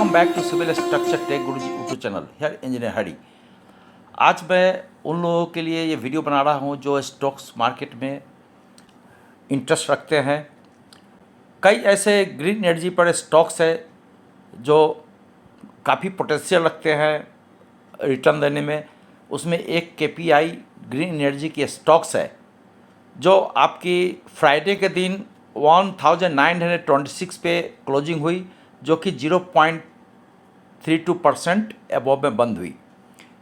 Welcome back to civil structure tech Guruji YouTube channel here engineer Hari. आज मैं उन लोगों के लिए ये वीडियो बना रहा हूँ जो स्टॉक्स मार्केट में इंटरेस्ट रखते हैं। कई ऐसे ग्रीन एनर्जी पर स्टॉक्स है जो काफ़ी पोटेंशियल रखते हैं रिटर्न देने में। उसमें एक KPI ग्रीन एनर्जी की स्टॉक्स है जो आपकी फ्राइडे के दिन 1926 पे क्लोजिंग हुई, जो कि 0.32% अबव में बंद हुई।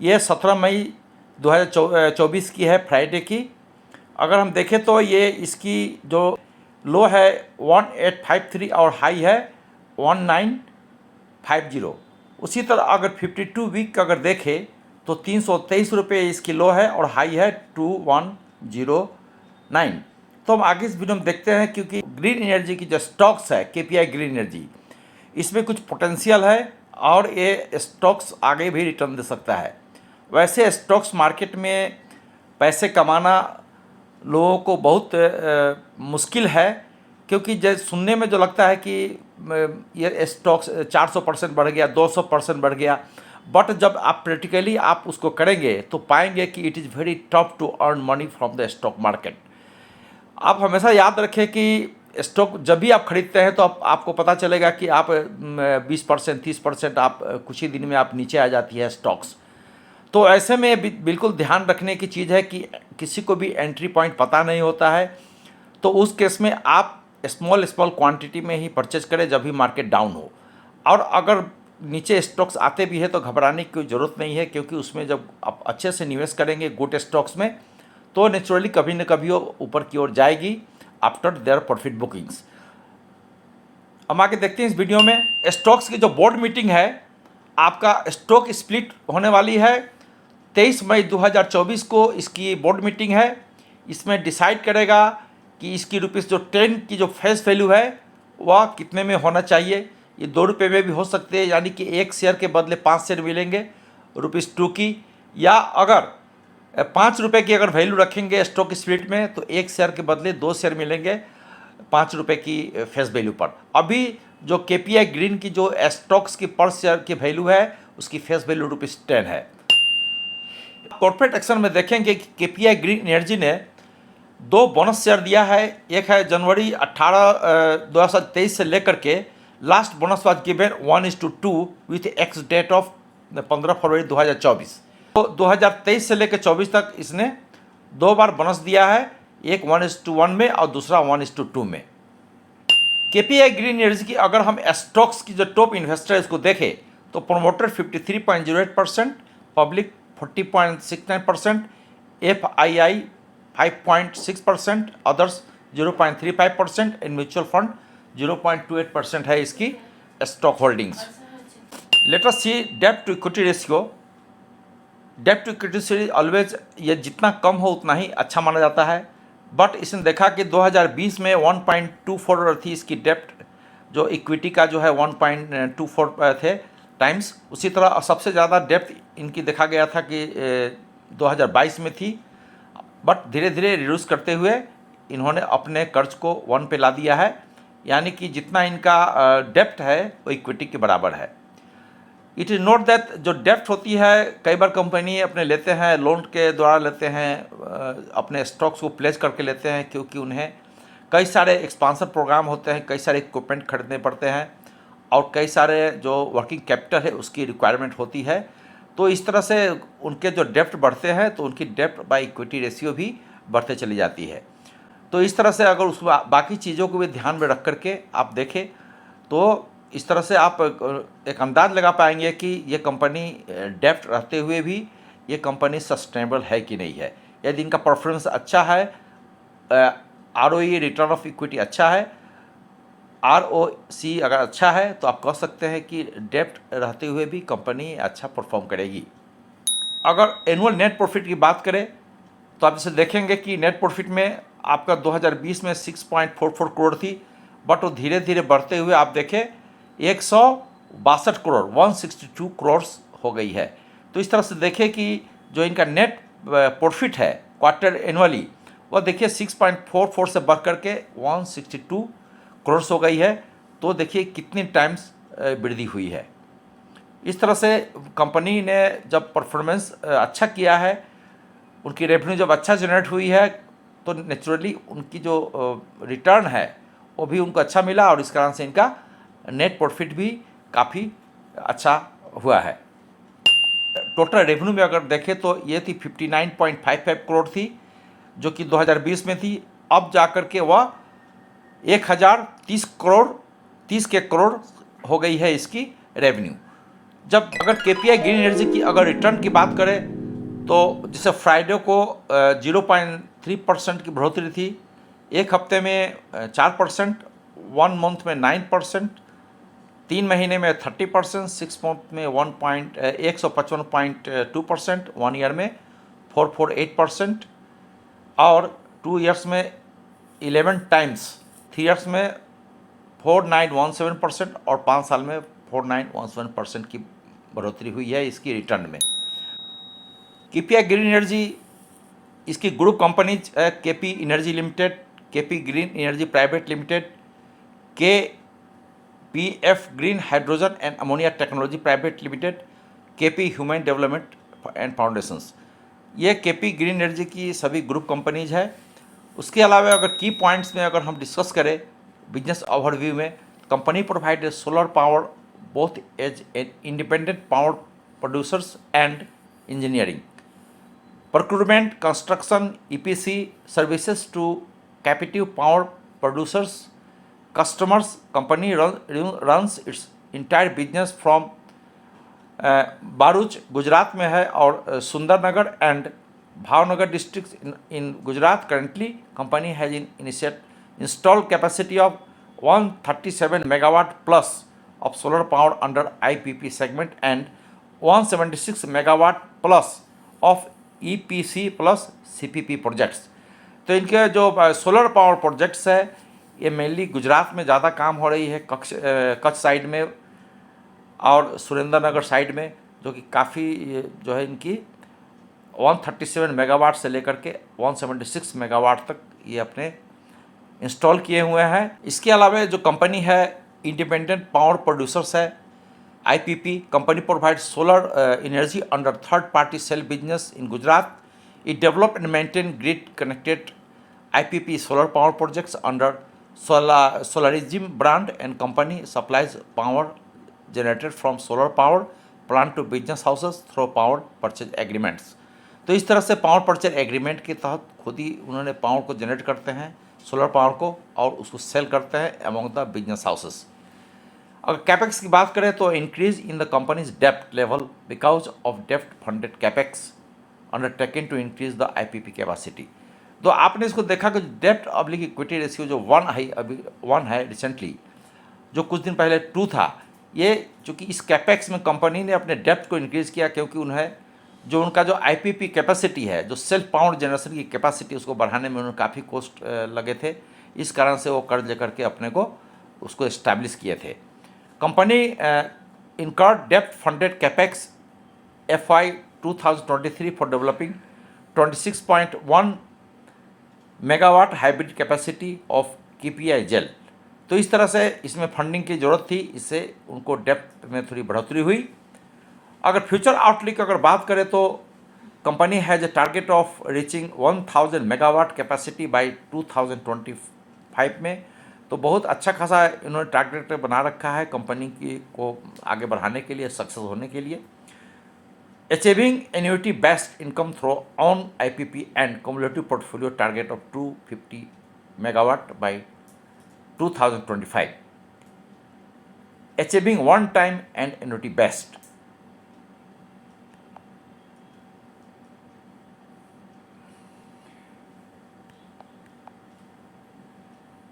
ये 17 मई 2024 की है, फ्राइडे की। अगर हम देखें तो ये इसकी जो लो है 1853 और हाई है 1950। उसी तरह अगर 52 वीक अगर देखें तो 323 रुपये इसकी लो है और हाई है 2109। तो हम आगे इस वीडियो में देखते हैं, क्योंकि ग्रीन एनर्जी की जो स्टॉक्स है KPI ग्रीन एनर्जी, इसमें कुछ पोटेंशियल है और ये स्टॉक्स आगे भी रिटर्न दे सकता है। वैसे स्टॉक्स मार्केट में पैसे कमाना लोगों को बहुत मुश्किल है, क्योंकि जैसे सुनने में जो लगता है कि ये स्टॉक्स 400% बढ़ गया, 200% बढ़ गया, बट जब आप प्रैक्टिकली आप उसको करेंगे तो पाएंगे कि it is very tough to earn money from the stock market. आप हमेशा याद रखें कि स्टॉक जब भी आप खरीदते हैं तो आपको पता चलेगा कि आप 20% 30% आप कुछ ही दिन में आप नीचे आ जाती है स्टॉक्स। तो ऐसे में बिल्कुल ध्यान रखने की चीज़ है कि किसी को भी एंट्री पॉइंट पता नहीं होता है, तो उस केस में आप स्मॉल क्वांटिटी में ही परचेज करें जब भी मार्केट डाउन हो। और अगर नीचे स्टॉक्स आते भी है तो घबराने की ज़रूरत नहीं है, क्योंकि उसमें जब आप अच्छे से निवेश करेंगे गुड स्टॉक्स में तो नेचुरली कभी न कभी वो ऊपर की ओर जाएगी आफ्टर देयर प्रॉफिट बुकिंग्स। हम आगे देखते हैं इस वीडियो में स्टॉक्स की जो बोर्ड मीटिंग है। आपका स्टॉक स्प्लिट होने वाली है 23 मई 2024 को इसकी बोर्ड मीटिंग है। इसमें डिसाइड करेगा कि इसकी रुपीज़ जो 10 की जो फेस वैल्यू है वह कितने में होना चाहिए। ये 2 रुपये में भी हो सकते हैं, यानी कि एक शेयर के बदले 5 शेयर मिलेंगे ₹2 की, या अगर 5 रुपये की अगर वैल्यू रखेंगे स्टॉक स्प्लिट में तो एक शेयर के बदले 2 शेयर मिलेंगे 5 रुपये की फेस वैल्यू पर। अभी जो KPI ग्रीन की जो स्टॉक्स की पर शेयर की वैल्यू है उसकी फेस वैल्यू ₹10 है। कॉर्पोरेट एक्शन में देखेंगे कि KPI ग्रीन एनर्जी ने 2 बोनस शेयर दिया है। एक है जनवरी 18 2023 से लेकर के last bonus was given 1:2 with ex date of 15 February 2024। तो 2023 से लेकर 24 तक इसने 2 बार बोनस दिया है, एक 1:1 में और दूसरा 1:2 में। KPI ग्रीन एनर्जी की अगर हम स्टॉक्स की जो टॉप इन्वेस्टर इसको देखें तो promoter 53.08%, public 40.69%, FII 5.6%, others 0.35% and mutual fund 0.28% है इसकी स्टॉक होल्डिंग्स। लेट अस सी डेब्ट टू इक्विटी रेशियो। डेब्ट टू इक्विटी से ऑलवेज ये जितना कम हो उतना ही अच्छा माना जाता है, बट इसने देखा कि 2020 में 1.24 थी इसकी डेब्ट, जो इक्विटी का जो है 1.24 थे टाइम्स। उसी तरह सबसे ज़्यादा डेब्ट इनकी देखा गया था कि 2022 में थी, बट धीरे धीरे रिड्यूस करते हुए इन्होंने अपने कर्ज को 1 पे ला दिया है, यानी कि जितना इनका डेब्ट है वो इक्विटी के बराबर है। इट इज़ नोट दैट जो डेब्ट होती है कई बार कंपनी अपने लेते हैं, लोन के द्वारा लेते हैं, अपने स्टॉक्स को प्लेस करके लेते हैं, क्योंकि उन्हें कई सारे एक्सपांशन प्रोग्राम होते हैं, कई सारे इक्विपमेंट खरीदने पड़ते हैं और कई सारे जो वर्किंग कैपिटल है उसकी रिक्वायरमेंट होती है। तो इस तरह से उनके जो डेब्ट बढ़ते हैं तो उनकी डेब्ट बाय इक्विटी रेशियो भी बढ़ते चली जाती है। तो इस तरह से अगर उस बाकी चीज़ों को भी ध्यान में रख करके आप देखें तो इस तरह से आप एक अंदाज़ लगा पाएंगे कि ये कंपनी डेब्ट रहते हुए भी ये कंपनी सस्टेनेबल है कि नहीं है। यदि इनका परफॉर्मेंस अच्छा है, ROE रिटर्न ऑफ इक्विटी अच्छा है, ROC अगर अच्छा है, तो आप कह सकते हैं कि डेब्ट रहते हुए भी कंपनी अच्छा परफॉर्म करेगी। अगर एनुअल नेट प्रॉफिट की बात करें तो आप इसे देखेंगे कि नेट प्रॉफिट में आपका 2020 में 6.44 करोड़ थी, बट वो धीरे धीरे बढ़ते हुए आप देखें 162 करोड़ 162 करोड़ हो गई है। तो इस तरह से देखें कि जो इनका नेट प्रॉफिट है क्वार्टर एनुअली वह देखिए 6.44 से बढ़ करके 162 करोड़ हो गई है। तो देखिए कितनी टाइम्स वृद्धि हुई है। इस तरह से कंपनी ने जब परफॉर्मेंस अच्छा किया है, उनकी रेवेन्यू जब अच्छा जनरेट हुई है, तो नेचुरली उनकी जो रिटर्न है वो भी उनको अच्छा मिला, और इस कारण से इनका नेट प्रॉफिट भी काफ़ी अच्छा हुआ है। टोटल रेवेन्यू में अगर देखें तो ये थी 59.55 करोड़ थी, जो कि 2020 में थी। अब जाकर के वह 1030 करोड़ 30 करोड़ हो गई है इसकी रेवेन्यू। जब अगर केपीआई ग्रीन एनर्जी की अगर रिटर्न की बात करें, तो जैसे फ्राइडे को 0.3% की बढ़ोतरी थी, एक हफ्ते में 4%, 1 मंथ में 9%, 3 महीने में 30%, 6 मंथ में 155.2%, 1 ईयर में 448%, और 2 ईयर्स में 11 टाइम्स, 3 ईयर्स में 4917%, और 5 साल में 4917% की बढ़ोतरी हुई है इसकी रिटर्न में। केपीआई ग्रीन एनर्जी, इसकी ग्रुप कंपनीज है KP energy limited, KP green energy private limited, K P F green hydrogen and ammonia technology private limited, KP human development and foundations. ये केपी ग्रीन एनर्जी की सभी group companies है। उसके अलावा अगर की पॉइंट्स में अगर हम डिस्कस करें बिजनेस ओवरव्यू में, company provide solar power both as independent power producers and engineering, procurement, construction, EPC services to captive power producers, customers. Company runs its entire business from Bharuch Gujarat में है, और Sundarnagar and Bhavnagar district in Gujarat. Currently company has installed capacity of 137 megawatt plus of solar power under IPP segment and 176 megawatt plus of EPC plus CPP projects. तो इनके जो solar power projects है, ये mainly Gujarat में ज़्यादा काम हो रही है, कच्छ साइड में और सुरेंद्रनगर साइड में, जो कि काफ़ी जो है इनकी 137 मेगावाट से लेकर के 176 मेगावाट तक ये अपने इंस्टॉल किए हुए हैं। इसके अलावा जो कंपनी है इंडिपेंडेंट पावर प्रोड्यूसर्स है, IPP। Company provide solar energy under third party sale business in Gujarat. It develop and maintain grid connected IPP solar power projects under solarism brand, and company supplies power generated from solar power plant to business houses through power purchase agreements. तो इस तरह से power purchase agreement के तहत खुद ही उन्होंने power को generate करते हैं, सोलर पावर को, और उसको सेल करते हैं अमंग द बिजनेस हाउसेस। अगर कैपेक्स की बात करें तो increase in the companies dept level because of dept funded capex undertaken to increase the IPP capacity. तो आपने इसको देखा कि डेप्ट ऑब्लिक इक्विटी रेशियो जो 1 है, अभी 1 है रिसेंटली, जो कुछ दिन पहले 2 था। ये चूँकि इस कैपेक्स में कंपनी ने अपने डेप्ट को इंक्रीज़ किया, क्योंकि उन्हें जो उनका जो IPP कैपेसिटी है, जो सेल्फ पावर जनरेशन की कैपेसिटी, उसको बढ़ाने में उन्हें काफ़ी कॉस्ट लगे थे। इस कारण से वो कर्ज लेकर के अपने को उसको इस्टेब्लिश किए थे। कंपनी इनकर्ड डेप्ट funded capex FY 2023 for developing 26.1 megawatt hybrid capacity of KPI जेल। तो इस तरह से इसमें फंडिंग की ज़रूरत थी, इससे उनको डेप्ट में थोड़ी बढ़ोतरी हुई। अगर फ्यूचर आउटलुक अगर बात करें तो company has a target of reaching 1000 megawatt capacity by 2025 में। तो बहुत अच्छा खासा इन्होंने टारगेट बना रखा है कंपनी की को आगे बढ़ाने के लिए, सक्सेस होने के लिए। Achieving annuity based income through on IPP and cumulative portfolio target of 250 megawatt by 2025। Achieving one time and annuity based.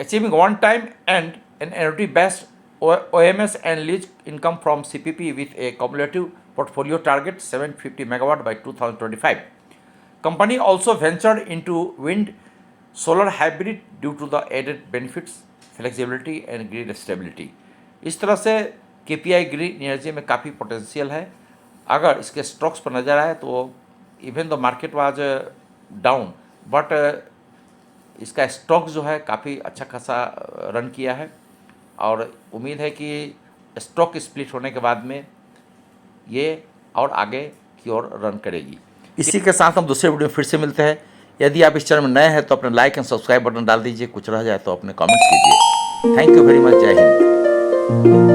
Achieving one time and an annuity based OMS and lease income from CPP with a cumulative portfolio target 750 megawatt by 2025. Company also ventured into wind solar hybrid due to the added benefits, flexibility and grid stability. इस तरह से KPI green energy में काफ़ी potential है। अगर इसके stocks पर नज़र आए तो even the market was down, but इसका स्टॉक जो है काफ़ी अच्छा खासा रन किया है, और उम्मीद है कि स्टॉक स्प्लिट होने के बाद में ये और आगे की ओर रन करेगी। इसी के साथ हम दूसरे वीडियो में फिर से मिलते हैं। यदि आप इस चैनल में नए हैं तो अपने लाइक एंड सब्सक्राइब बटन डाल दीजिए, कुछ रह जाए तो अपने कमेंट्स कीजिए। थैंक यू वेरी मच, जय हिंद।